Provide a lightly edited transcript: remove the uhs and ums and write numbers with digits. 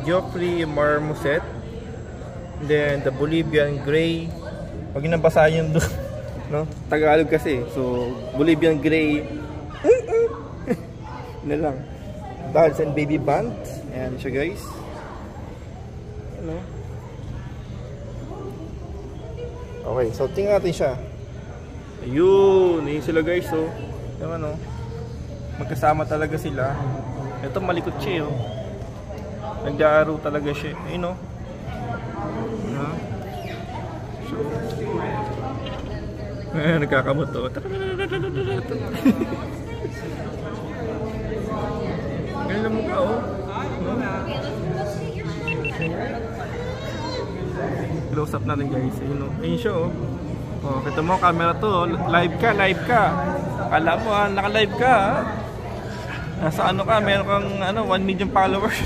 Geoffrey Marmoset. Then the Bolivian Gray. Huwag yung nabasahin yung doon. No? Tagalog kasi. So, Bolivian Gray. Na lang. Dolls and Baby Band. Ayan siya guys. Ano? Okay, so tingnan natin siya. Ayun, yun sila guys. So, yung ano, magkasama talaga sila. Ito malikot siya oh. Nag-aaro talaga siya. Ayun oh. So, nagkakamot to. Ganyan lang mukha oh. Close up natin guys. Ayun siya oh. Oh, kita mo camera to, live ka. Alam mo naka-live ka. Nasa ano ka, meron kang 1 million followers.